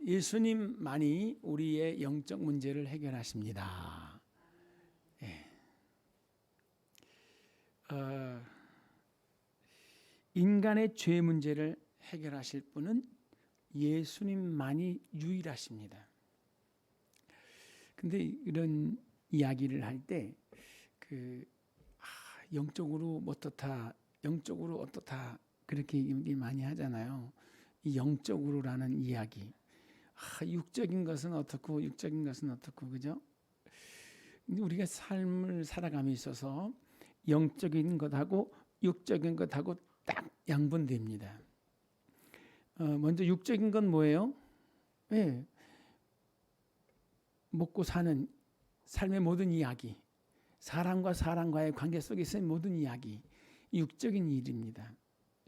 예수님만이 우리의 영적 문제를 해결하십니다. 예. 인간의 죄 문제를 해결하실 분은 예수님만이 유일하십니다. 근데 이런 이야기를 할 때 영적으로 어떻다, 영적으로 어떻다 그렇게 얘기 많이 하잖아요. 이 영적으로라는 이야기. 육적인 것은 어떻고 육적인 것은 어떻고, 그죠? 우리가 삶을 살아감에 있어서 영적인 것하고 육적인 것하고 딱 양분됩니다. 먼저 육적인 건 뭐예요? 네. 먹고 사는 삶의 모든 이야기, 사람과 사람과의 관계 속에서의 모든 이야기, 육적인 일입니다.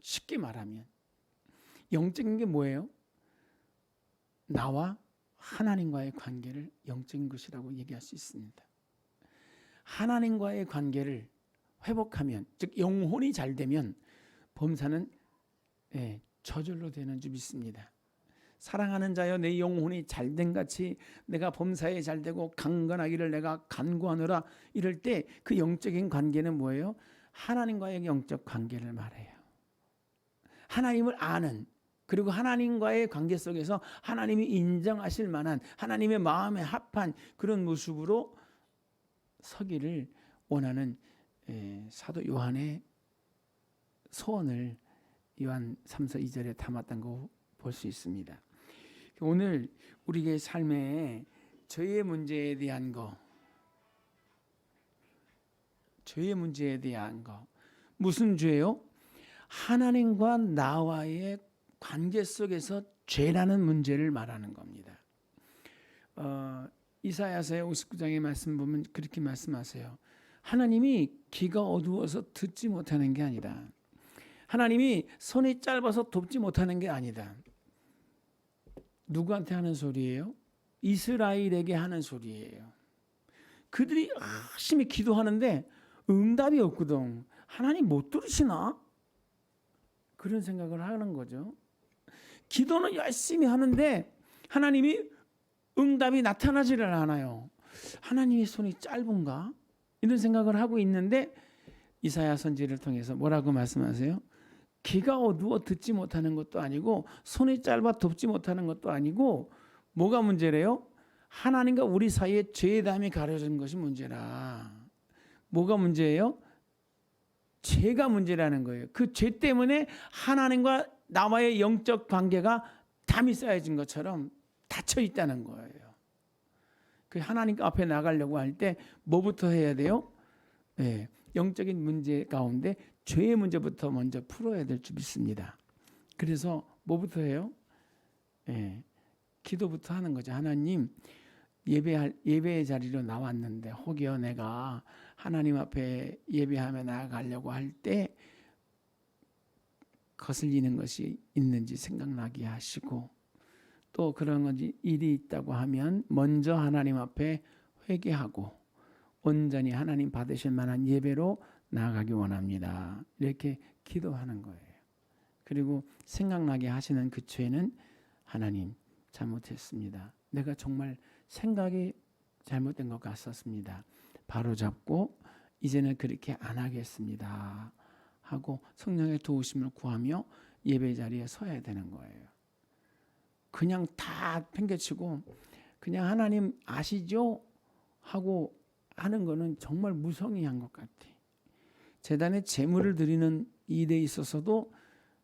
쉽게 말하면 영적인 게 뭐예요? 나와 하나님과의 관계를 영적인 것이라고 얘기할 수 있습니다. 하나님과의 관계를 회복하면, 즉 영혼이 잘 되면 범사는 저절로 되는 줄 믿습니다. 사랑하는 자여, 내 영혼이 잘된 같이 내가 범사에 잘되고 강건하기를 내가 간구하노라. 이럴 때 그 영적인 관계는 뭐예요? 하나님과의 영적 관계를 말해요. 하나님을 아는, 그리고 하나님과의 관계 속에서 하나님이 인정하실 만한, 하나님의 마음에 합한 그런 모습으로 서기를 원하는 사도 요한의 소원을 요한 3서 2절에 담았던 거 볼 수 있습니다. 오늘 우리의 삶에 죄의 문제에 대한 거, 죄의 문제에 대한 거, 무슨 죄요? 하나님과 나와의 관계 속에서 죄라는 문제를 말하는 겁니다. 이사야서의 59장의 말씀 보면 그렇게 말씀하세요. 하나님이 귀가 어두워서 듣지 못하는 게 아니다. 하나님이 손이 짧아서 돕지 못하는 게 아니다. 누구한테 하는 소리예요? 이스라엘에게 하는 소리예요. 그들이 열심히 기도하는데 응답이 없거든. 하나님 못 들으시나? 그런 생각을 하는 거죠. 기도는 열심히 하는데 하나님이 응답이 나타나지를 않아요. 하나님의 손이 짧은가? 이런 생각을 하고 있는데 이사야 선지를 통해서 뭐라고 말씀하세요? 귀가 어두워 듣지 못하는 것도 아니고 손이 짧아 돕지 못하는 것도 아니고 뭐가 문제래요? 하나님과 우리 사이에 죄의 담이 가려진 것이 문제라. 뭐가 문제예요? 죄가 문제라는 거예요. 그 죄 때문에 하나님과 나와의 영적 관계가 담이 쌓여진 것처럼 닫혀 있다는 거예요. 그 하나님 앞에 나가려고 할 때 뭐부터 해야 돼요? 영적인 문제 가운데 죄의 문제부터 먼저 풀어야 될 줄 믿습니다. 그래서 뭐부터 해요? 기도부터 하는 거죠. 하나님, 예배의 자리로 나왔는데 혹여 내가 하나님 앞에 예배하며 나아가려고 할 때 거슬리는 것이 있는지 생각나게 하시고, 또 그런 것이 일이 있다고 하면 먼저 하나님 앞에 회개하고 온전히 하나님 받으실 만한 예배로 나아가기 원합니다. 이렇게 기도하는 거예요. 그리고 생각나게 하시는 그 죄는 하나님 잘못했습니다. 내가 정말 생각이 잘못된 것 같았습니다. 바로잡고 이제는 그렇게 안 하겠습니다 하고 성령의 도우심을 구하며 예배 자리에 서야 되는 거예요. 그냥 다 팽개치고 그냥 하나님 아시죠? 하고 하는 거는 정말 무성의한 것 같아. 제단에 제물을 드리는 일에 있어서도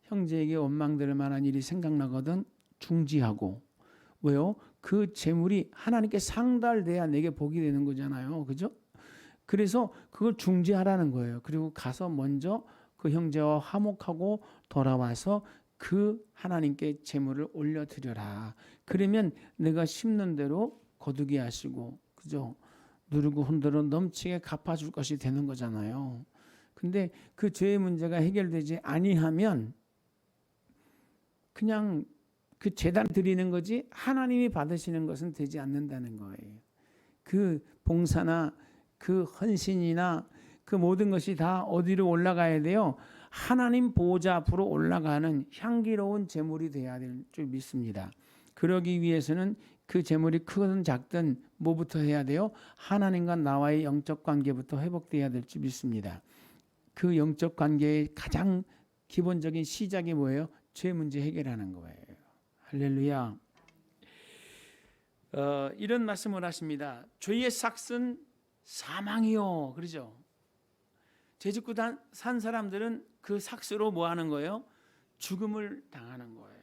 형제에게 원망될 만한 일이 생각나거든 중지하고. 왜요? 그 제물이 하나님께 상달돼야 내게 복이 되는 거잖아요. 그죠? 그래서 그걸 중지하라는 거예요. 그리고 가서 먼저 그 형제와 화목하고 돌아와서 그 하나님께 제물을 올려드려라. 그러면 내가 심는 대로 거두게 하시고, 그죠? 누르고 흔들어 넘치게 갚아줄 것이 되는 거잖아요. 근데 그 죄의 문제가 해결되지 아니하면 그냥 그 제단 드리는 거지 하나님이 받으시는 것은 되지 않는다는 거예요. 그 봉사나 그 헌신이나 그 모든 것이 다 어디로 올라가야 돼요? 하나님 보좌 앞으로 올라가는 향기로운 제물이 돼야 될 줄 믿습니다. 그러기 위해서는 그 재물이 크든 작든 뭐부터 해야 돼요? 하나님과 나와의 영적 관계부터 회복돼야 될 줄 믿습니다. 그 영적 관계의 가장 기본적인 시작이 뭐예요? 죄 문제 해결하는 거예요. 할렐루야. 이런 말씀을 하십니다. 죄의 삭은 사망이요. 그러죠. 죄 짓고 산 사람들은 그 삭스로 뭐 하는 거예요? 죽음을 당하는 거예요.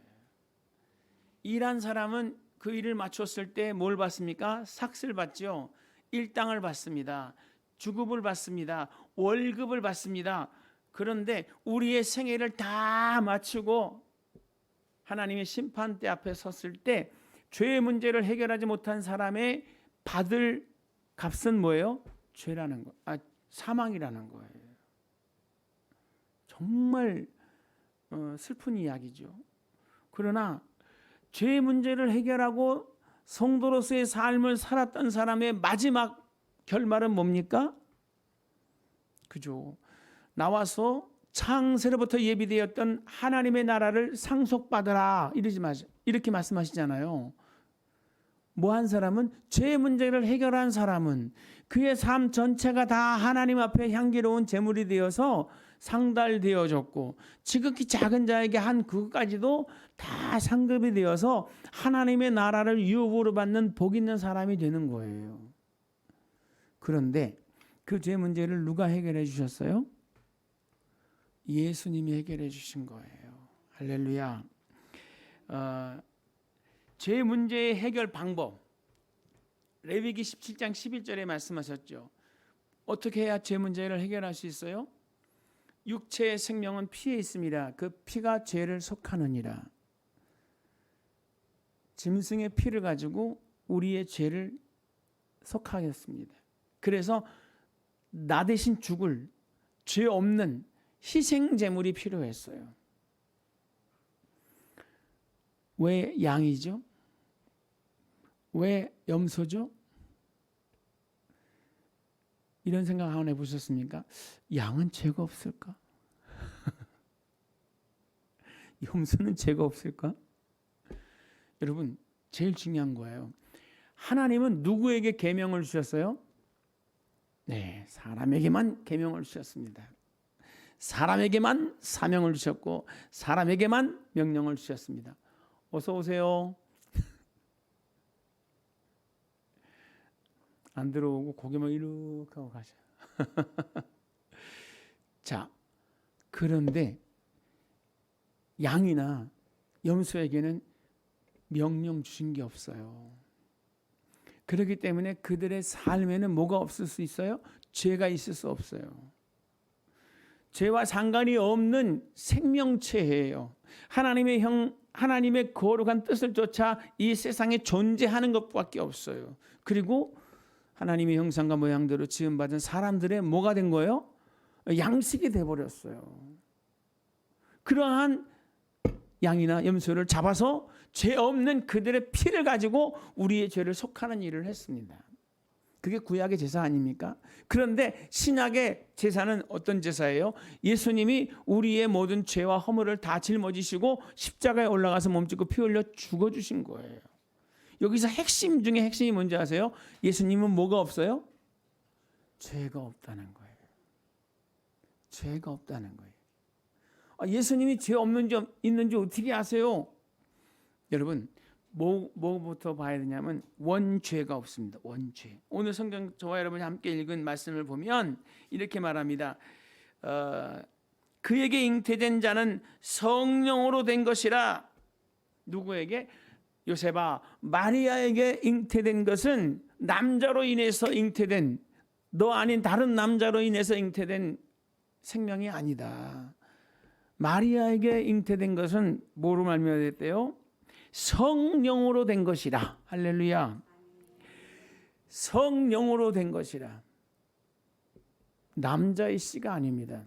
일한 사람은 그 일을 마쳤을 때 뭘 받습니까? 삭스를 받죠. 일당을 받습니다. 주급을 받습니다. 월급을 받습니다. 그런데 우리의 생애를 다 마치고 하나님의 심판대 앞에 섰을 때 죄의 문제를 해결하지 못한 사람의 받을 값은 뭐예요? 죄라는 거, 사망이라는 거예요. 정말 슬픈 이야기죠. 그러나 죄의 문제를 해결하고 성도로서의 삶을 살았던 사람의 마지막 결말은 뭡니까? 그죠. 나와서 창세로부터 예비되었던 하나님의 나라를 상속받으라 이렇게 말씀하시잖아요. 뭐 한 사람은 죄의 문제를 해결한 사람은 그의 삶 전체가 다 하나님 앞에 향기로운 제물이 되어서 상달되어졌고 지극히 작은 자에게 한 그것까지도 다 상급이 되어서 하나님의 나라를 유업으로 받는 복 있는 사람이 되는 거예요. 그런데 그 죄 문제를 누가 해결해 주셨어요? 예수님이 해결해 주신 거예요. 할렐루야. 죄 문제의 해결 방법, 레위기 17장 11절에 말씀하셨죠. 어떻게 해야 죄 문제를 해결할 수 있어요? 육체의 생명은 피에 있습니다. 그 피가 죄를 속하느니라. 짐승의 피를 가지고 우리의 죄를 속하겠습니다. 그래서 나 대신 죽을 죄 없는 희생 제물이 필요했어요. 왜 양이죠? 왜 염소죠? 이런 생각 한번 해보셨습니까? 양은 죄가 없을까? 염소는 죄가 없을까? 여러분, 제일 중요한 거예요. 하나님은 누구에게 계명을 주셨어요? 네, 사람에게만 계명을 주셨습니다. 사람에게만 사명을 주셨고 사람에게만 명령을 주셨습니다. 어서 오세요. 안 들어오고 고개만 이렇게 하고 가셔. 자, 그런데 양이나 염소에게는 명령 주신 게 없어요. 그렇기 때문에 그들의 삶에는 뭐가 없을 수 있어요? 죄가 있을 수 없어요. 죄와 상관이 없는 생명체예요. 하나님의 거룩한 뜻을 쫓아 이 세상에 존재하는 것밖에 없어요. 그리고 하나님의 형상과 모양대로 지음받은 사람들의 뭐가 된 거예요? 양식이 돼버렸어요. 그러한 양이나 염소를 잡아서 죄 없는 그들의 피를 가지고 우리의 죄를 속하는 일을 했습니다. 그게 구약의 제사 아닙니까? 그런데 신약의 제사는 어떤 제사예요? 예수님이 우리의 모든 죄와 허물을 다 짊어지시고 십자가에 올라가서 몸짓고 피 흘려 죽어주신 거예요. 여기서 핵심 중에 핵심이 뭔지 아세요? 예수님은 뭐가 없어요? 죄가 없다는 거예요. 죄가 없다는 거예요. 예수님이 죄 있는지 어떻게 아세요? 여러분, 뭐부터 봐야 되냐면 원죄가 없습니다. 원죄. 오늘 성경 저와 여러분이 함께 읽은 말씀을 보면 이렇게 말합니다. 그에게 잉태된 자는 성령으로 된 것이라. 누구에게? 요셉아, 마리아에게 잉태된 것은 남자로 인해서 잉태된, 너 아닌 다른 남자로 인해서 잉태된 생명이 아니다. 마리아에게 잉태된 것은 뭐로 말미암았대요? 성령으로 된 것이라. 할렐루야. 성령으로 된 것이라. 남자의 씨가 아닙니다.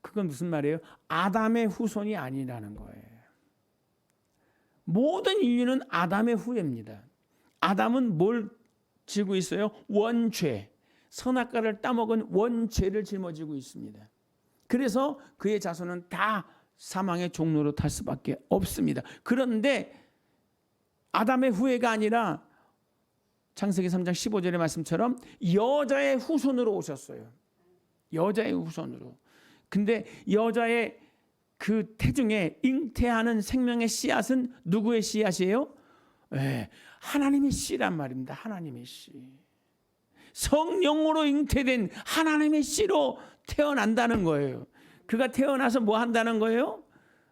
그건 무슨 말이에요? 아담의 후손이 아니라는 거예요. 모든 인류는 아담의 후예입니다. 아담은 뭘 지고 있어요? 원죄. 선악과를 따먹은 원죄를 짊어지고 있습니다. 그래서 그의 자손은 다 사망의 종로로 탈 수밖에 없습니다. 그런데 아담의 후예가 아니라 창세기 3장 15절의 말씀처럼 여자의 후손으로 오셨어요. 여자의 후손으로. 근데 여자의 그 태중에 잉태하는 생명의 씨앗은 누구의 씨앗이에요? 네, 하나님의 씨란 말입니다. 하나님의 씨. 성령으로 잉태된 하나님의 씨로 태어난다는 거예요. 그가 태어나서 뭐 한다는 거예요?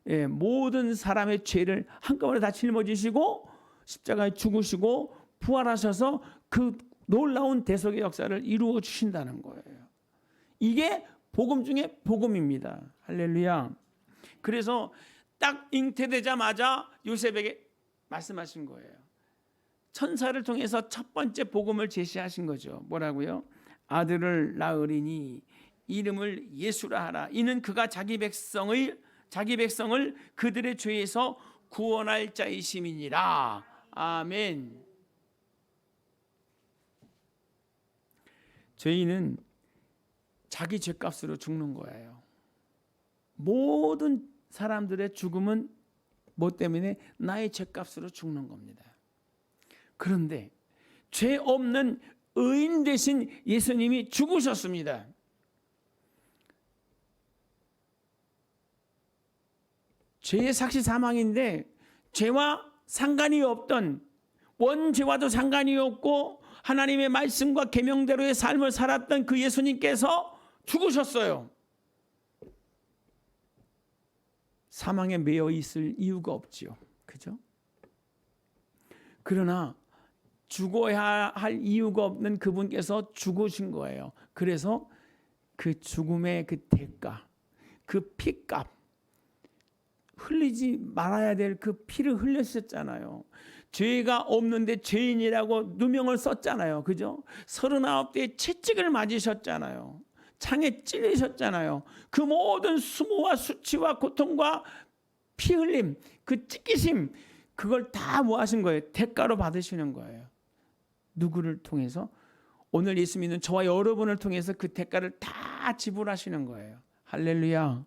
예, 모든 사람의 죄를 한꺼번에 다 짊어지시고 십자가에 죽으시고 부활하셔서 그 놀라운 대속의 역사를 이루어 주신다는 거예요. 이게 복음 중에 복음입니다. 할렐루야. 그래서 딱 잉태되자마자 요셉에게 말씀하신 거예요. 천사를 통해서 첫 번째 복음을 제시하신 거죠. 뭐라고요? 아들을 낳으리니 이름을 예수라 하라. 이는 그가 자기 백성을 그들의 죄에서 구원할 자이심이니라. 아멘. 죄인은 자기 죄값으로 죽는 거예요. 모든 사람들의 죽음은 뭐 때문에? 나의 죄값으로 죽는 겁니다. 그런데 죄 없는 의인 되신 예수님이 죽으셨습니다. 죄의 삭시 사망인데 죄와 상관이 없던, 원죄와도 상관이 없고 하나님의 말씀과 계명대로의 삶을 살았던 그 예수님께서 죽으셨어요. 사망에 매여 있을 이유가 없지요. 그죠? 그러나 죽어야 할 이유가 없는 그분께서 죽으신 거예요. 그래서 그 죽음의 그 대가, 그 피값, 흘리지 말아야 될 그 피를 흘렸었잖아요. 죄가 없는데 죄인이라고 누명을 썼잖아요. 그죠? 39대의 채찍을 맞으셨잖아요. 창에 찔리셨잖아요. 그 모든 수모와 수치와 고통과 피 흘림, 그 찢기심, 그걸 다 뭐 하신 거예요? 대가로 받으시는 거예요. 누구를 통해서? 오늘 예수 믿는 저와 여러분을 통해서 그 대가를 다 지불하시는 거예요. 할렐루야.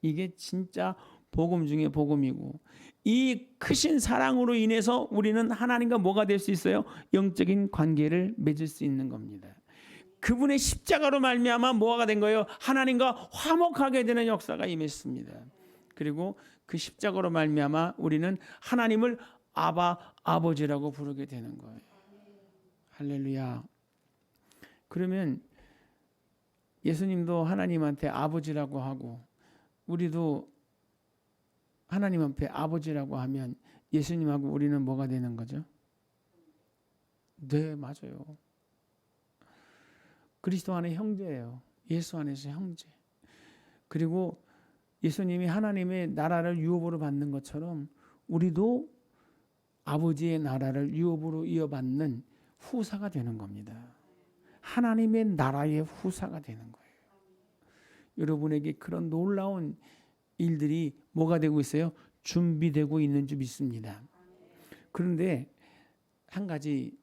이게 진짜 복음 중에 복음이고, 이 크신 사랑으로 인해서 우리는 하나님과 뭐가 될 수 있어요? 영적인 관계를 맺을 수 있는 겁니다. 그분의 십자가로 말미암아 뭐가 된 거예요? 하나님과 화목하게 되는 역사가 임했습니다. 그리고 그 십자가로 말미암아 우리는 하나님을 아바, 아버지라고 부르게 되는 거예요. 할렐루야. 그러면 예수님도 하나님한테 아버지라고 하고 우리도 하나님 앞에 아버지라고 하면 예수님하고 우리는 뭐가 되는 거죠? 네, 맞아요. 그리스도 안에 형제예요. 예수 안에서 형제. 그리고 예수님이 하나님의 나라를 유업으로 받는 것처럼 우리도 아버지의 나라를 유업으로 이어받는 후사가 되는 겁니다. 하나님의 나라의 후사가 되는 거예요. 여러분에게 그런 놀라운 일들이 뭐가 되고 있어요? 준비되고 있는 줄 믿습니다. 그런데 한 가지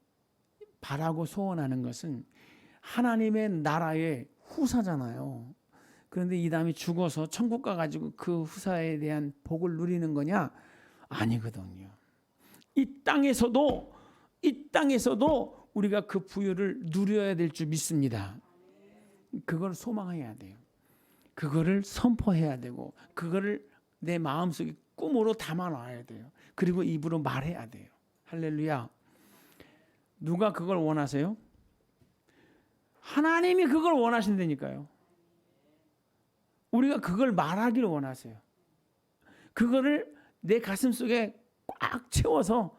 바라고 소원하는 것은 하나님의 나라의 후사잖아요. 그런데 이 다음에 죽어서 천국 가가지고 그 후사에 대한 복을 누리는 거냐? 아니거든요. 이 땅에서도 우리가 그 부유를 누려야 될 줄 믿습니다. 그걸 소망해야 돼요. 그거를 선포해야 되고 그거를 내 마음속에 꿈으로 담아놔야 돼요. 그리고 입으로 말해야 돼요. 할렐루야. 누가 그걸 원하세요? 하나님이 그걸 원하신다니까요. 우리가 그걸 말하기를 원하세요. 그거를 내 가슴 속에 꽉 채워서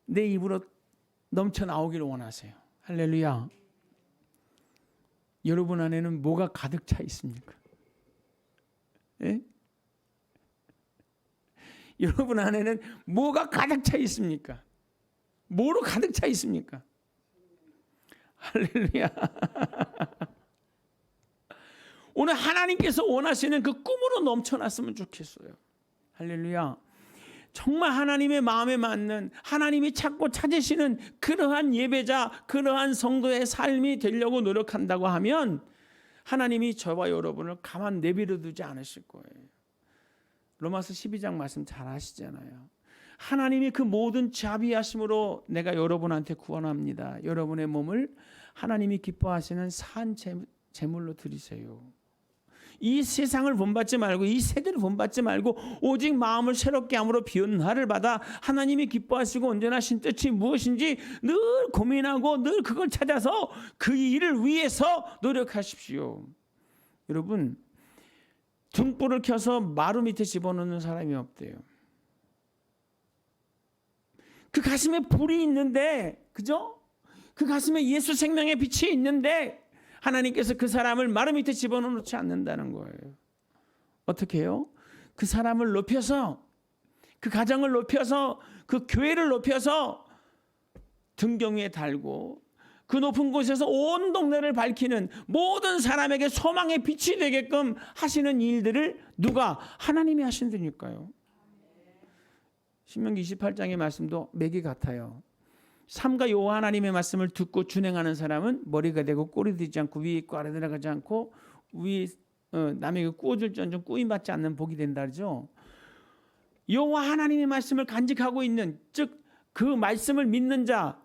내 입으로 넘쳐 나오기를 원하세요. 할렐루야. 여러분 안에는 뭐가 가득 차 있습니까? 예? 여러분 안에는 뭐가 가득 차 있습니까? 뭐로 가득 차 있습니까? 할렐루야. 오늘 하나님께서 원하시는 그 꿈으로 넘쳐났으면 좋겠어요. 할렐루야. 정말 하나님의 마음에 맞는, 하나님이 찾고 찾으시는 그러한 예배자, 그러한 성도의 삶이 되려고 노력한다고 하면 하나님이 저와 여러분을 가만 내버려 두지 않으실 거예요. 로마서 12장 말씀 잘 아시잖아요. 하나님이 그 모든 자비하심으로 내가 여러분한테 구원합니다. 여러분의 몸을 하나님이 기뻐하시는 산 제물로 드리세요. 이 세상을 본받지 말고 이 세대를 본받지 말고 오직 마음을 새롭게 함으로 변화를 받아 하나님이 기뻐하시고 온전하신 뜻이 무엇인지 늘 고민하고 늘 그걸 찾아서 그 일을 위해서 노력하십시오. 여러분, 등불을 켜서 마루 밑에 집어넣는 사람이 없대요. 그 가슴에 불이 있는데, 그죠? 그 가슴에 예수 생명의 빛이 있는데 하나님께서 그 사람을 마루 밑에 집어넣지 않는다는 거예요. 어떻게 해요? 그 사람을 높여서, 그 가정을 높여서, 그 교회를 높여서 등경 위에 달고 그 높은 곳에서 온 동네를 밝히는, 모든 사람에게 소망의 빛이 되게끔 하시는 일들을 누가? 하나님이 하신다니까요. 신명기 28장의 말씀도 맥이 같아요. 삼가 여호와 하나님의 말씀을 듣고 준행하는 사람은 머리가 되고 꼬리 되지 않고 위에 있고 아래 내려가지 않고 남에게 꾸어줄지언정 꾸임받지 않는 복이 된다 그러죠. 여호와 하나님의 말씀을 간직하고 있는, 즉 그 말씀을 믿는 자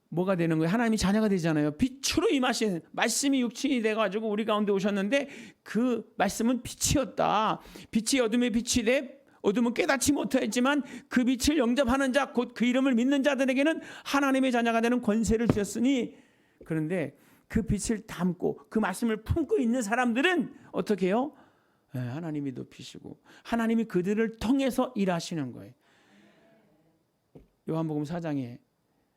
뭐가 되는 거예요? 하나님이 자녀가 되잖아요. 빛으로 임하신 말씀이 육신이 돼가지고 우리 가운데 오셨는데 그 말씀은 빛이었다. 빛이 어둠의 빛이 돼 어둠은 깨닫지 못하였지만 그 빛을 영접하는 자, 곧 그 이름을 믿는 자들에게는 하나님의 자녀가 되는 권세를 주셨으니, 그런데 그 빛을 담고 그 말씀을 품고 있는 사람들은 어떻게 해요? 하나님이 높이시고 하나님이 그들을 통해서 일하시는 거예요. 요한복음 4장에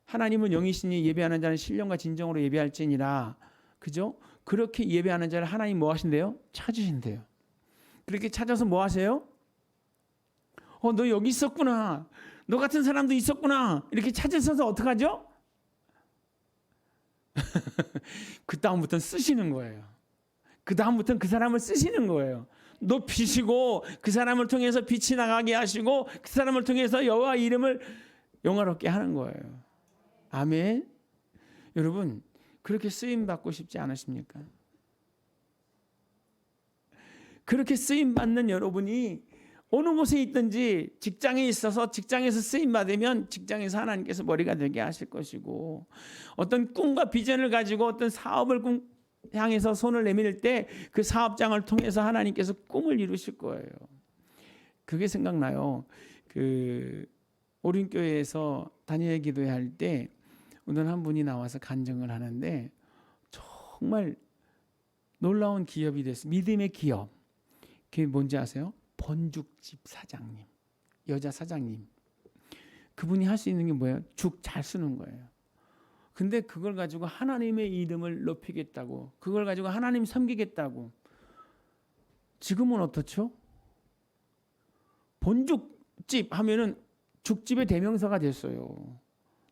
하나님은 영이시니 예배하는 자는 신령과 진정으로 예배할지니라. 그죠? 그렇게 예배하는 자를 하나님 뭐 하신대요? 찾으신대요. 그렇게 찾아서 뭐 하세요? 너 여기 있었구나. 너 같은 사람도 있었구나. 이렇게 찾으셔서 어떡하죠? 그 다음부터는 쓰시는 거예요. 그 다음부터는 그 사람을 쓰시는 거예요. 높이시고 그 사람을 통해서 빛이 나가게 하시고 그 사람을 통해서 여호와 이름을 영화롭게 하는 거예요. 아멘. 여러분, 그렇게 쓰임 받고 싶지 않으십니까? 그렇게 쓰임 받는 여러분이 어느 곳에 있든지 직장에 있어서 직장에서 쓰임 받으면 직장에서 하나님께서 머리가 되게 하실 것이고, 어떤 꿈과 비전을 가지고 어떤 사업을 향해서 손을 내밀 때 그 사업장을 통해서 하나님께서 꿈을 이루실 거예요. 그게 생각나요. 그 오륜교회에서 단일 기도회 할 때 오늘 한 분이 나와서 간증을 하는데 정말 놀라운 기업이 됐어요. 믿음의 기업. 그게 뭔지 아세요? 번죽집 사장님, 여자 사장님. 그분이 할 수 있는 게 뭐예요? 죽 잘 쓰는 거예요. 근데 그걸 가지고 하나님의 이름을 높이겠다고, 그걸 가지고 하나님 섬기겠다고. 지금은 어떻죠? 번죽집 하면은 죽집의 대명사가 됐어요.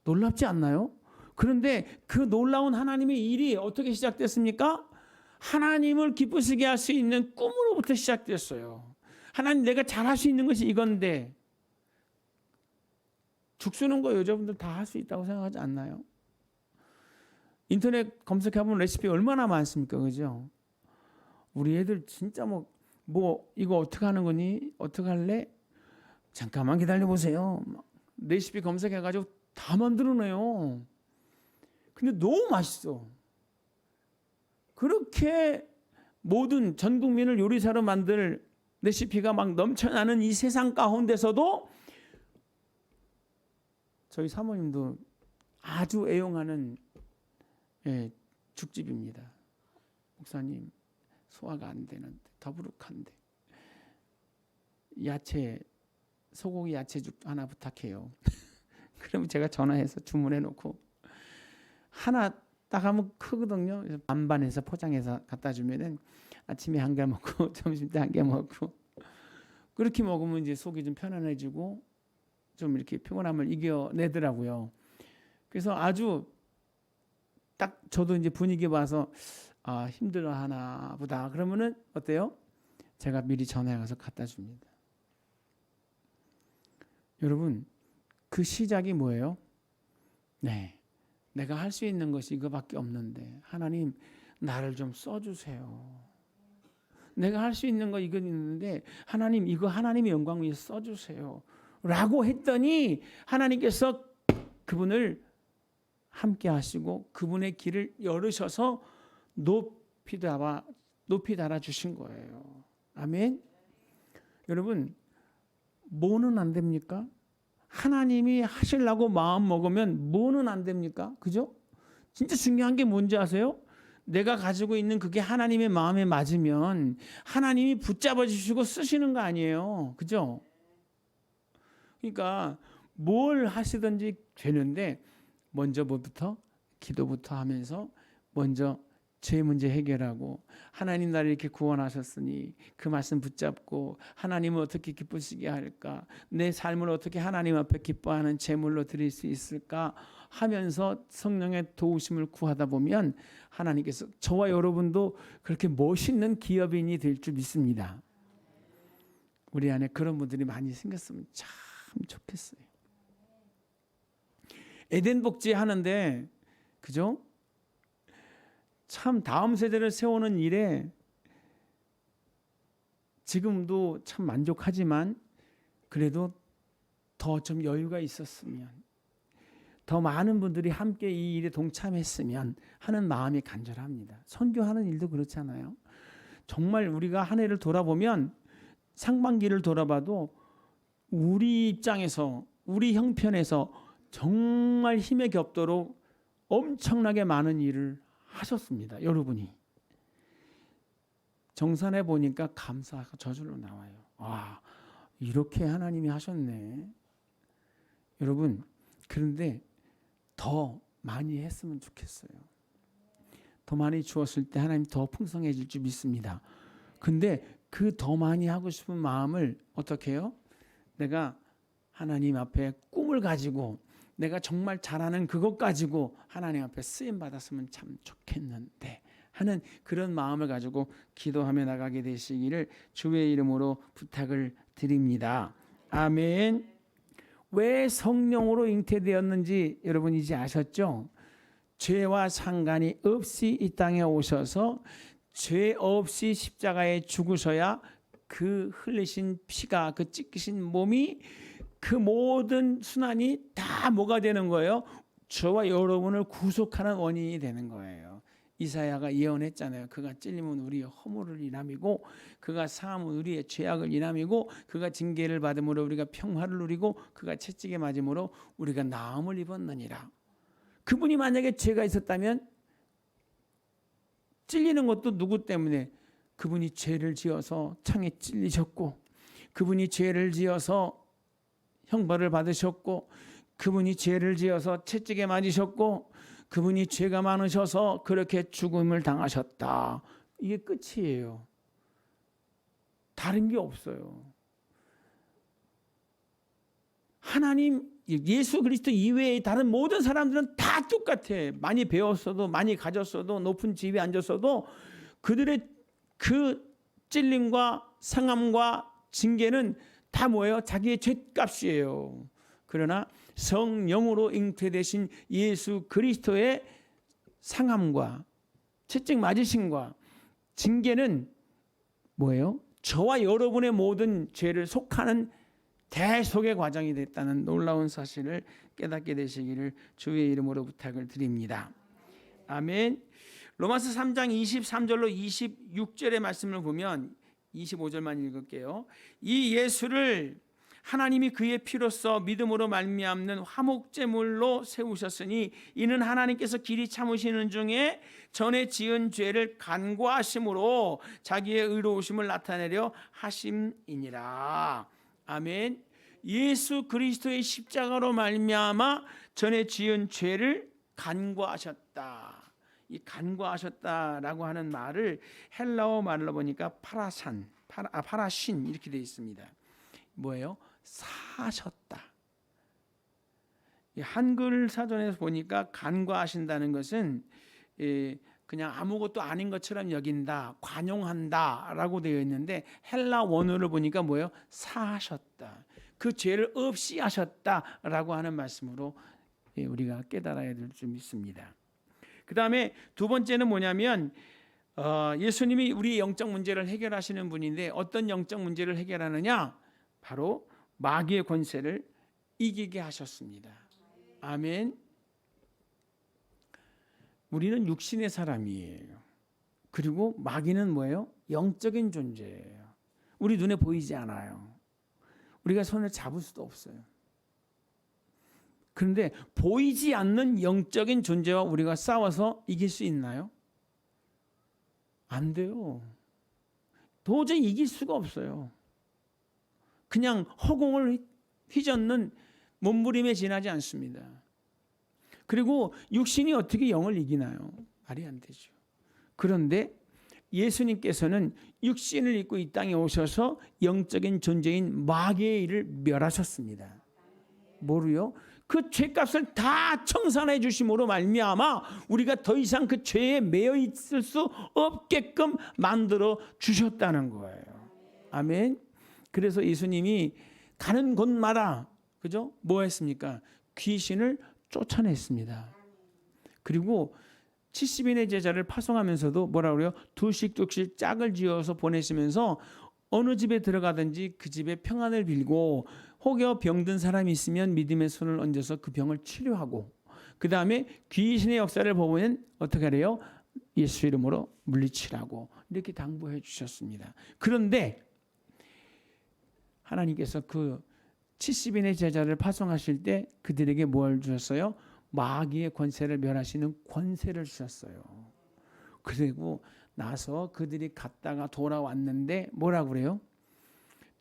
놀랍지 않나요? 그런데 그 놀라운 하나님의 일이 어떻게 시작됐습니까? 하나님을 기쁘시게 할 수 있는 꿈으로부터 시작됐어요. 하나님, 내가 잘할 수 있는 것이 이건데. 죽 쓰는 거 여자분들 다 할 수 있다고 생각하지 않나요? 인터넷 검색해보면 레시피 얼마나 많습니까? 그죠? 우리 애들 진짜 뭐 이거 어떻게 하는 거니? 어떻게 할래? 잠깐만 기다려보세요. 레시피 검색해가지고 다 만들어내요. 근데 너무 맛있어. 그렇게 모든 전 국민을 요리사로 만들 레시피가 막 넘쳐나는 이 세상 가운데서도 저희 사모님도 아주 애용하는 죽집입니다. 목사님, 소화가 안 되는데, 더부룩한데 소고기 야채죽 하나 부탁해요. 그러면 제가 전화해서 주문해 놓고 하나 딱 하면 크거든요. 그래서 반반해서 포장해서 갖다 주면은 아침에 한 개 먹고 점심 때 한 개 먹고, 그렇게 먹으면 이제 속이 좀 편안해지고 좀 이렇게 피곤함을 이겨내더라고요. 그래서 아주 딱 저도 이제 분위기 봐서 힘들어하나 보다. 그러면은 어때요? 제가 미리 전화해 가서 갖다 줍니다. 여러분, 그 시작이 뭐예요? 내가 할 수 있는 것이 이거밖에 없는데 하나님, 나를 좀 써주세요. 내가 할 수 있는 거 이거 있는데 하나님, 이거 하나님의 영광 위해서 써주세요. 라고 했더니 하나님께서 그분을 함께 하시고 그분의 길을 열으셔서 높이 달아 주신 거예요. 아멘. 여러분, 뭐는 안 됩니까? 하나님이 하시려고 마음 먹으면 뭐는 안 됩니까? 그죠? 진짜 중요한 게 뭔지 아세요? 내가 가지고 있는 그게 하나님의 마음에 맞으면 하나님이 붙잡아 주시고 쓰시는 거 아니에요. 그죠? 그러니까 뭘 하시든지 되는데 먼저 뭐부터? 기도부터 하면서 먼저 제 문제 해결하고 하나님 나를 이렇게 구원하셨으니 그 말씀 붙잡고 하나님을 어떻게 기쁘시게 할까? 내 삶을 어떻게 하나님 앞에 기뻐하는 제물로 드릴 수 있을까? 하면서 성령의 도우심을 구하다 보면 하나님께서 저와 여러분도 그렇게 멋있는 기업인이 될 줄 믿습니다. 우리 안에 그런 분들이 많이 생겼으면 참 좋겠어요. 에덴 복지 하는데 그죠? 참 다음 세대를 세우는 일에 지금도 참 만족하지만 그래도 더 좀 여유가 있었으면 더 많은 분들이 함께 이 일에 동참했으면 하는 마음이 간절합니다. 선교하는 일도 그렇잖아요. 정말 우리가 한 해를 돌아보면 상반기를 돌아봐도 우리 입장에서 우리 형편에서 정말 힘에 겹도록 엄청나게 많은 일을 하셨습니다. 여러분이. 정산해 보니까 감사가 저절로 나와요. 아, 이렇게 하나님이 하셨네. 여러분, 그런데 더 많이 했으면 좋겠어요. 더 많이 주었을 때 하나님 더 풍성해질 줄 믿습니다. 근데 그 더 많이 하고 싶은 마음을 어떻게 해요? 내가 하나님 앞에 꿈을 가지고 내가 정말 잘하는 그것 가지고 하나님 앞에 쓰임 받았으면 참 좋겠는데 하는 그런 마음을 가지고 기도하며 나가게 되시기를 주의 이름으로 부탁을 드립니다. 아멘. 왜 성령으로 잉태되었는지 여러분 이제 아셨죠? 죄와 상관이 없이 이 땅에 오셔서 죄 없이 십자가에 죽으셔야 그 흘리신 피가 그 찢기신 몸이 그 모든 순환이 다 뭐가 되는 거예요? 저와 여러분을 구속하는 원인이 되는 거예요. 이사야가 예언했잖아요. 그가 찔림은 우리의 허물을 인함이고 그가 상함은 우리의 죄악을 인함이고 그가 징계를 받음으로 우리가 평화를 누리고 그가 채찍에 맞음으로 우리가 나음을 입었느니라. 그분이 만약에 죄가 있었다면 찔리는 것도 누구 때문에? 그분이 죄를 지어서 창에 찔리셨고 그분이 죄를 지어서 형벌을 받으셨고 그분이 죄를 지어서 채찍에 맞으셨고 그분이 죄가 많으셔서 그렇게 죽음을 당하셨다. 이게 끝이에요. 다른 게 없어요. 하나님 예수 그리스도 이외의 다른 모든 사람들은 다 똑같아. 많이 배웠어도 많이 가졌어도 높은 집에 앉았어도 그들의 그 찔림과 상함과 징계는 다 뭐예요? 자기의 죄값이에요. 그러나 성령으로 잉태되신 예수 그리스도의 상함과 채찍 맞으심과 징계는 뭐예요? 저와 여러분의 모든 죄를 속하는 대속의 과정이 됐다는 놀라운 사실을 깨닫게 되시기를 주의 이름으로 부탁을 드립니다. 아멘. 로마서 3장 23절로 26절의 말씀을 보면 25절만 읽을게요. 이 예수를 하나님이 그의 피로써 믿음으로 말미암는 화목제물로 세우셨으니 이는 하나님께서 길이 참으시는 중에 전에 지은 죄를 간과하심으로 자기의 의로우심을 나타내려 하심이니라. 아멘. 예수 그리스도의 십자가로 말미암아 전에 지은 죄를 간과하셨다. 이 간과하셨다라고 하는 말을 헬라어 말로 보니까 파라신 이렇게 되어 있습니다. 뭐예요? 사셨다. 한글 사전에서 보니까 간과하신다는 것은 그냥 아무것도 아닌 것처럼 여긴다, 관용한다라고 되어 있는데 헬라 원어를 보니까 뭐예요? 사하셨다. 그 죄를 없이 하셨다라고 하는 말씀으로 우리가 깨달아야 될 줄 믿습니다. 그 다음에 두 번째는 뭐냐면 예수님이 우리 영적 문제를 해결하시는 분인데 어떤 영적 문제를 해결하느냐? 바로 마귀의 권세를 이기게 하셨습니다. 아멘. 우리는 육신의 사람이에요. 그리고 마귀는 뭐예요? 영적인 존재예요. 우리 눈에 보이지 않아요. 우리가 손을 잡을 수도 없어요. 그런데 보이지 않는 영적인 존재와 우리가 싸워서 이길 수 있나요? 안 돼요. 도저히 이길 수가 없어요. 그냥 허공을 휘젓는 몸부림에 지나지 않습니다. 그리고 육신이 어떻게 영을 이기나요? 말이 안 되죠. 그런데 예수님께서는 육신을 입고 이 땅에 오셔서 영적인 존재인 마귀의 일을 멸하셨습니다. 뭐로요? 그 죄값을 다 청산해 주심으로 말미암아 우리가 더 이상 그 죄에 매여 있을 수 없게끔 만들어 주셨다는 거예요. 아멘. 그래서 예수님이 가는 곳마다 그죠? 뭐 했습니까? 귀신을 쫓아냈습니다. 그리고 70인의 제자를 파송하면서도 뭐라 그래요? 두씩 짝을 지어서 보내시면서 어느 집에 들어가든지 그 집에 평안을 빌고 혹여 병든 사람이 있으면 믿음의 손을 얹어서 그 병을 치료하고 그 다음에 귀신의 역사를 보면 어떻게 하래요? 예수 이름으로 물리치라고 이렇게 당부해 주셨습니다. 그런데 하나님께서 그 70인의 제자를 파송하실 때 그들에게 뭘 주셨어요? 마귀의 권세를 멸하시는 권세를 주셨어요. 그리고 나서 그들이 갔다가 돌아왔는데 뭐라고 그래요?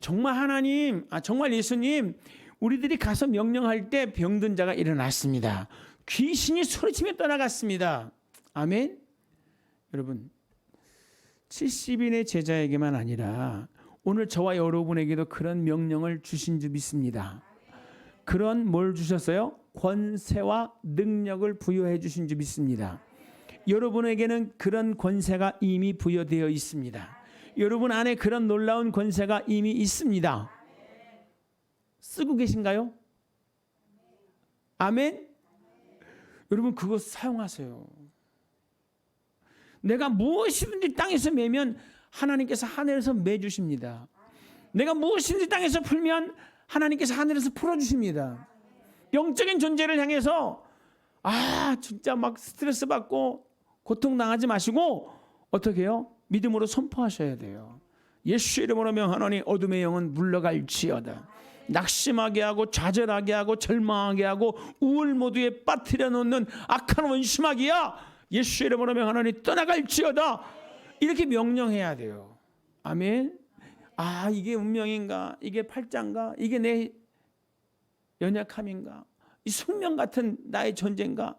정말 하나님, 정말 예수님, 우리들이 가서 명령할 때 병든 자가 일어났습니다. 귀신이 소리치며 떠나갔습니다. 아멘. 여러분, 70인의 제자에게만 아니라 오늘 저와 여러분에게도 그런 명령을 주신 줄 믿습니다. 그런 뭘 주셨어요? 권세와 능력을 부여해 주신 줄 믿습니다. 여러분에게는 그런 권세가 이미 부여되어 있습니다. 여러분 안에 그런 놀라운 권세가 이미 있습니다. 쓰고 계신가요? 아멘? 여러분 그거 사용하세요. 내가 무엇이든지 땅에서 매면 하나님께서 하늘에서 매주십니다. 내가 무엇이든지 땅에서 풀면 하나님께서 하늘에서 풀어주십니다. 영적인 존재를 향해서 진짜 막 스트레스 받고 고통당하지 마시고 어떻게 해요? 믿음으로 선포하셔야 돼요. 예수 이름으로 명하노니 어둠의 영은 물러갈지어다. 낙심하게 하고 좌절하게 하고 절망하게 하고 우울 모두에 빠뜨려 놓는 악한 원수마귀야 예수 이름으로 명하노니 떠나갈지어다. 이렇게 명령해야 돼요. 아멘. 이게 운명인가? 이게 팔자인가? 이게 내 연약함인가? 이 숙명 같은 나의 존재인가?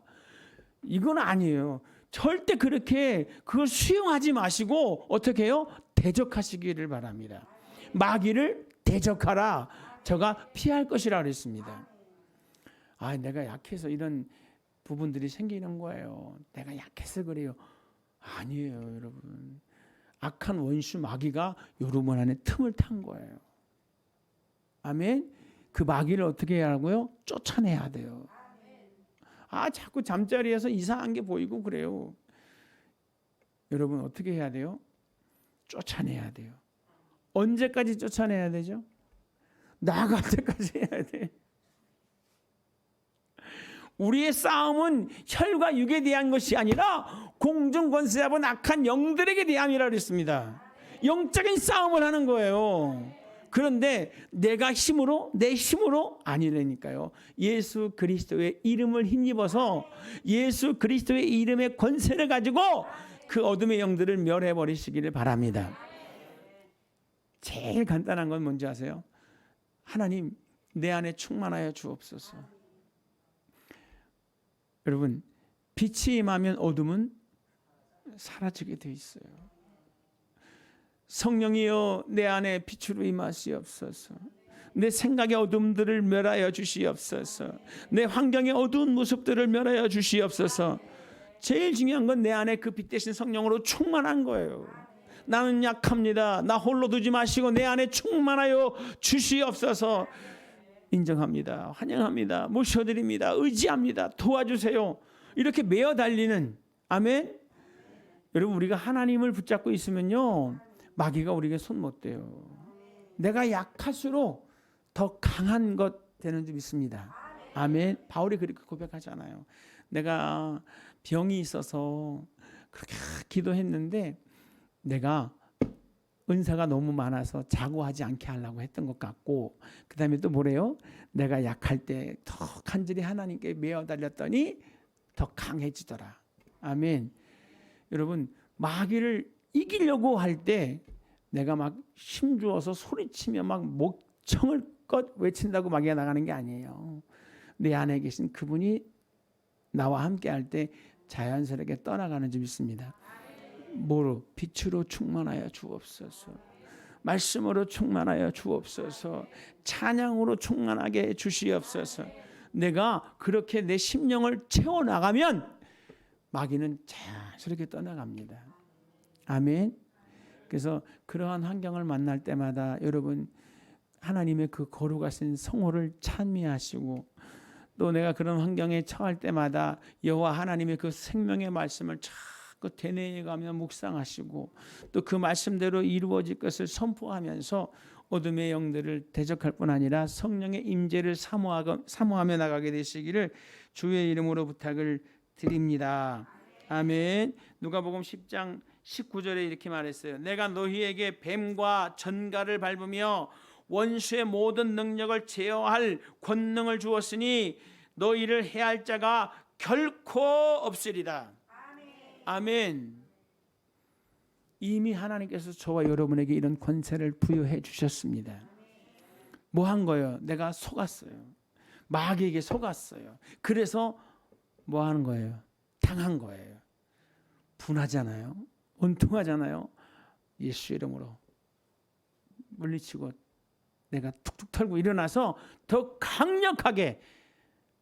이건 아니에요. 절대 그렇게 그걸 수용하지 마시고 어떻게 해요? 대적하시기를 바랍니다. 마귀를 대적하라. 저가 피할 것이라 그랬습니다. 내가 약해서 이런 부분들이 생기는 거예요. 내가 약해서 그래요. 아니에요, 여러분. 악한 원수 마귀가 여러분 안에 틈을 탄 거예요. 아멘. 그 마귀를 어떻게 해야 하고요? 쫓아내야 돼요. 자꾸 잠자리에서 이상한 게 보이고 그래요. 여러분 어떻게 해야 돼요? 쫓아내야 돼요. 언제까지 쫓아내야 되죠? 나갈 때까지 해야 돼. 우리의 싸움은 혈과 육에 대한 것이 아니라 공중 권세 잡은 악한 영들에게 대함이라 그랬습니다. 영적인 싸움을 하는 거예요. 그런데 내가 힘으로 내 힘으로 아니라니까요. 예수 그리스도의 이름을 힘입어서 예수 그리스도의 이름의 권세를 가지고 그 어둠의 영들을 멸해 버리시기를 바랍니다. 제일 간단한 건 뭔지 아세요? 하나님 내 안에 충만하여 주옵소서. 여러분 빛이 임하면 어둠은 사라지게 돼 있어요. 성령이여 내 안에 빛으로 임하시옵소서. 내 생각의 어둠들을 멸하여 주시옵소서. 내 환경의 어두운 모습들을 멸하여 주시옵소서. 제일 중요한 건 내 안에 그 빛 대신 성령으로 충만한 거예요. 나는 약합니다. 나 홀로 두지 마시고 내 안에 충만하여 주시옵소서. 인정합니다. 환영합니다. 모셔드립니다. 의지합니다. 도와주세요. 이렇게 매어 달리는 아멘. 여러분 우리가 하나님을 붙잡고 있으면요 마귀가 우리에게 손 못 대요. 내가 약할수록 더 강한 것 되는 줄 믿습니다. 아멘. 바울이 그렇게 고백하잖아요. 내가 병이 있어서 그렇게 기도했는데 내가 은사가 너무 많아서 자고하지 않게 하려고 했던 것 같고, 그 다음에 또 뭐래요? 내가 약할 때 더 간절히 하나님께 매어 달렸더니 더 강해지더라. 아멘. 여러분, 마귀를 이기려고 할 때 내가 막 힘주어서 소리치며 막 목청을껏 외친다고 마귀가 나가는 게 아니에요. 내 안에 계신 그분이 나와 함께 할 때 자연스럽게 떠나가는 줄 믿습니다. 뭐로? 빛으로 충만하여 주옵소서. 말씀으로 충만하여 주옵소서. 찬양으로 충만하게 주시옵소서. 내가 그렇게 내 심령을 채워나가면 마귀는 자연스럽게 떠나갑니다. 아멘. 그래서 그러한 환경을 만날 때마다 여러분 하나님의 그 거룩하신 성호를 찬미하시고, 또 내가 그런 환경에 처할 때마다 여호와 하나님의 그 생명의 말씀을 자꾸 되뇌어가며 묵상하시고, 또 그 말씀대로 이루어질 것을 선포하면서 어둠의 영들을 대적할 뿐 아니라 성령의 임재를 사모하며 나가게 되시기를 주의 이름으로 부탁을 드립니다. 아멘. 누가복음 10장 19절에 이렇게 말했어요. 내가 너희에게 뱀과 전갈을 밟으며 원수의 모든 능력을 제어할 권능을 주었으니 너희를 해할 자가 결코 없으리라. 아멘. 이미 하나님께서 저와 여러분에게 이런 권세를 부여해 주셨습니다. 뭐 한 거예요? 내가 속았어요. 마귀에게 속았어요. 그래서 뭐 하는 거예요? 당한 거예요. 분하잖아요. 원통하잖아요. 예수 이름으로 물리치고 내가 툭툭 털고 일어나서 더 강력하게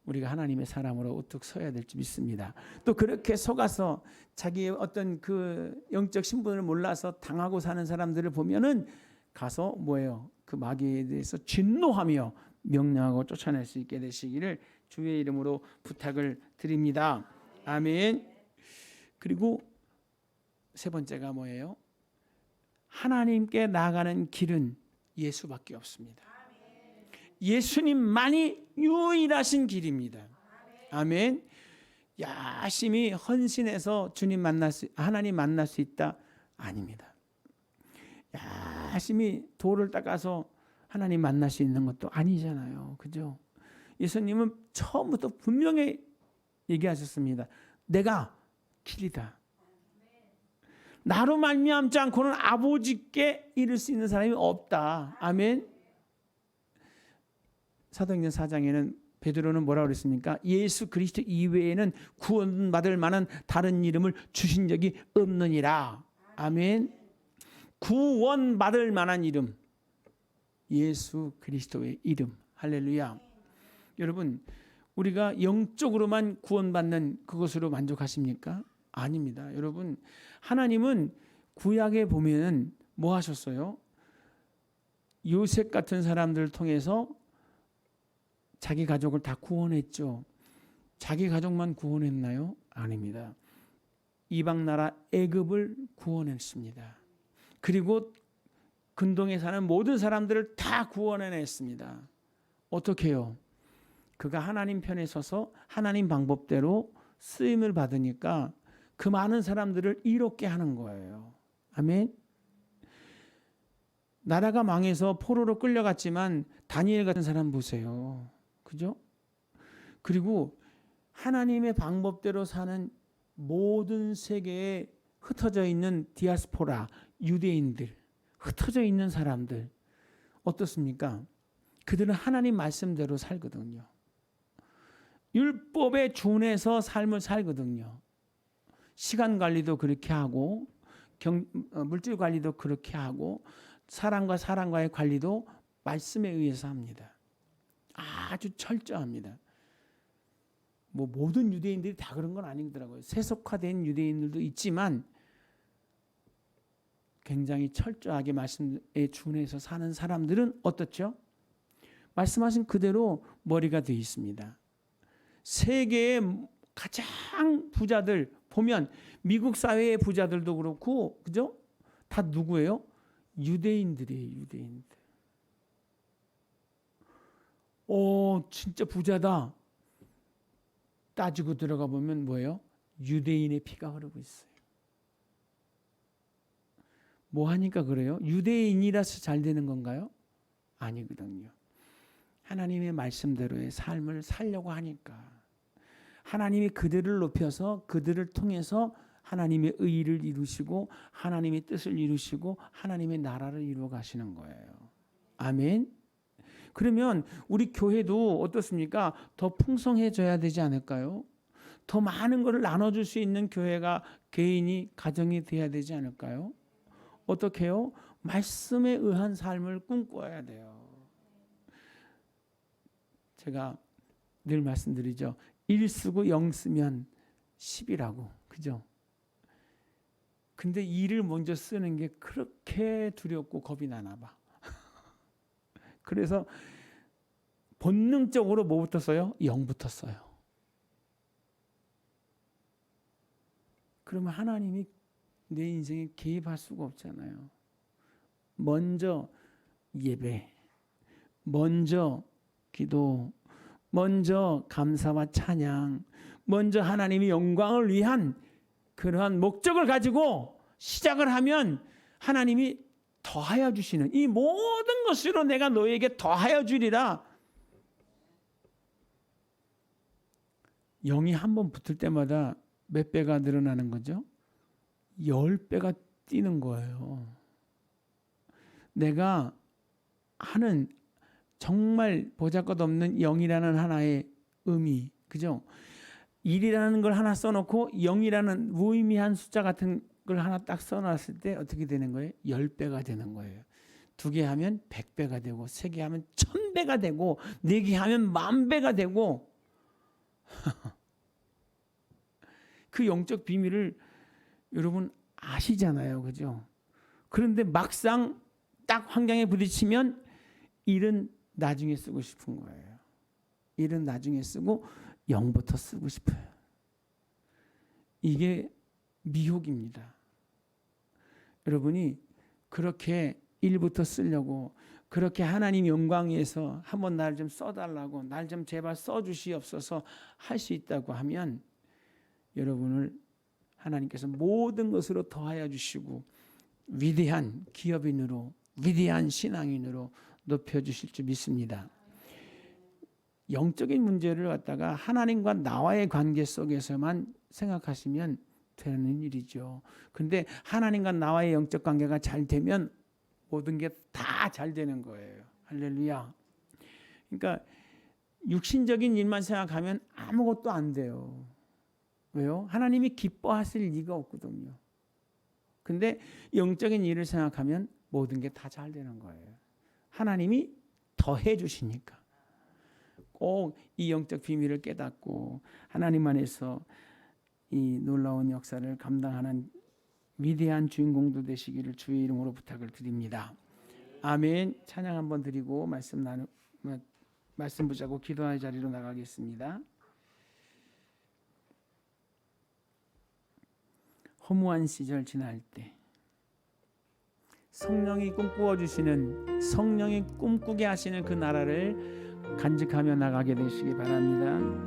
우리가 하나님의 사람으로 우뚝 서야 될지 믿습니다. 또 그렇게 속아서 자기의 어떤 그 영적 신분을 몰라서 당하고 사는 사람들을 보면은 가서 뭐예요? 그 마귀에 대해서 진노하며 명령하고 쫓아낼 수 있게 되시기를 주의 이름으로 부탁을 드립니다. 아멘. 그리고 세 번째가 뭐예요? 하나님께 나아가는 길은 예수밖에 없습니다. 예수님만이 유일하신 길입니다. 아멘. 열심히 헌신해서 주님 하나님 만날 수 있다? 아닙니다. 열심히 돌을 닦아서 하나님 만날 수 있는 것도 아니잖아요. 그죠? 예수님은 처음부터 분명히 얘기하셨습니다. 내가 길이다. 나로 말미암지 않고는 아버지께 이를 수 있는 사람이 없다. 아멘. 사도행전 4장에는 베드로는 뭐라고 그랬습니까? 예수 그리스도 이외에는 구원받을 만한 다른 이름을 주신 적이 없느니라. 아멘. 구원받을 만한 이름, 예수 그리스도의 이름. 할렐루야. 여러분, 우리가 영적으로만 구원받는 그것으로 만족하십니까? 아닙니다. 여러분, 하나님은 구약에 보면 뭐 하셨어요? 요셉 같은 사람들을 통해서 자기 가족을 다 구원했죠. 자기 가족만 구원했나요? 아닙니다. 이방 나라 애굽을 구원했습니다. 그리고 근동에 사는 모든 사람들을 다 구원해냈습니다. 어떻게 해요? 그가 하나님 편에 서서 하나님 방법대로 쓰임을 받으니까 그 많은 사람들을 이롭게 하는 거예요. 아멘. 나라가 망해서 포로로 끌려갔지만 다니엘 같은 사람 보세요. 그죠? 그리고 하나님의 방법대로 사는 모든 세계에 흩어져 있는 디아스포라, 유대인들, 흩어져 있는 사람들 어떻습니까? 그들은 하나님 말씀대로 살거든요. 율법에 준해서 삶을 살거든요. 시간 관리도 그렇게 하고 물질 관리도 그렇게 하고 사람과 사람과의 관리도 말씀에 의해서 합니다. 아주 철저합니다. 뭐 모든 유대인들이 다 그런 건 아니더라고요. 세속화된 유대인들도 있지만 굉장히 철저하게 말씀에 준해서 사는 사람들은 어떻죠? 말씀하신 그대로 머리가 되어 있습니다. 세계의 가장 부자들 보면 미국 사회의 부자들도 그렇고, 그죠? 다 누구예요? 유대인들이에요, 유대인들. 진짜 부자다. 따지고 들어가 보면 뭐예요? 유대인의 피가 흐르고 있어요. 뭐 하니까 그래요? 유대인이라서 잘 되는 건가요? 아니거든요. 하나님의 말씀대로의 삶을 살려고 하니까. 하나님이 그들을 높여서 그들을 통해서 하나님의 의의를 이루시고 하나님의 뜻을 이루시고 하나님의 나라를 이루어 가시는 거예요. 아멘. 그러면 우리 교회도 어떻습니까? 더 풍성해져야 되지 않을까요? 더 많은 것을 나눠줄 수 있는 교회가 개인이 가정이 돼야 되지 않을까요? 어떻게 해요? 말씀에 의한 삶을 꿈꿔야 돼요. 제가 늘 말씀드리죠. 1 쓰고 0 쓰면 10이라고. 그죠? 근데 2를 먼저 쓰는 게 그렇게 두렵고 겁이 나나 봐. 그래서 본능적으로 뭐부터 써요? 0부터 써요. 그러면 하나님이 내 인생에 개입할 수가 없잖아요. 먼저 예배, 먼저 기도, 먼저 감사와 찬양, 먼저 하나님의 영광을 위한 그러한 목적을 가지고 시작을 하면 하나님이 더하여 주시는 이 모든 것으로 내가 너에게 더하여 주리라. 0이 한 번 붙을 때마다 몇 배가 늘어나는 거죠? 10배가 뛰는 거예요. 내가 하는 정말 보잘것없는 0이라는 하나의 의미, 그죠? 1이라는 걸 하나 써놓고 0이라는 무의미한 숫자 같은 걸 하나 딱 써놨을 때 어떻게 되는 거예요? 10배가 되는 거예요. 2개 하면 100배가 되고 3개 하면 1000배가 되고 4개 하면 10,000배가 되고 그 영적 비밀을 여러분 아시잖아요. 그죠? 그런데 막상 딱 환경에 부딪히면 1은 나중에 쓰고 싶은 거예요. 1은 나중에 쓰고 0부터 쓰고 싶어요. 이게 미혹입니다. 여러분이 그렇게 1부터 쓰려고 그렇게 하나님 영광 위해서 한번 날 좀 써달라고 날 좀 제발 써주시옵소서 할 수 있다고 하면 여러분을 하나님께서 모든 것으로 더하여 주시고 위대한 기업인으로 위대한 신앙인으로 높여주실 줄 믿습니다. 영적인 문제를 갖다가 하나님과 나와의 관계 속에서만 생각하시면 되는 일이죠. 그런데 하나님과 나와의 영적 관계가 잘 되면 모든 게 다 잘 되는 거예요. 할렐루야. 그러니까 육신적인 일만 생각하면 아무것도 안 돼요. 왜요? 하나님이 기뻐하실 리가 없거든요. 근데 영적인 일을 생각하면 모든 게 다 잘 되는 거예요. 하나님이 더해 주시니까. 꼭 이 영적 비밀을 깨닫고 하나님 안에서 이 놀라운 역사를 감당하는 위대한 주인공들 되시기를 주의 이름으로 부탁을 드립니다. 아멘. 찬양 한번 드리고 말씀 붙잡고 기도할 자리로 나가겠습니다. 허무한 시절 지날 때 성령이 꿈꾸어 주시는 성령이 꿈꾸게 하시는 그 나라를 간직하며 나가게 되시기 바랍니다.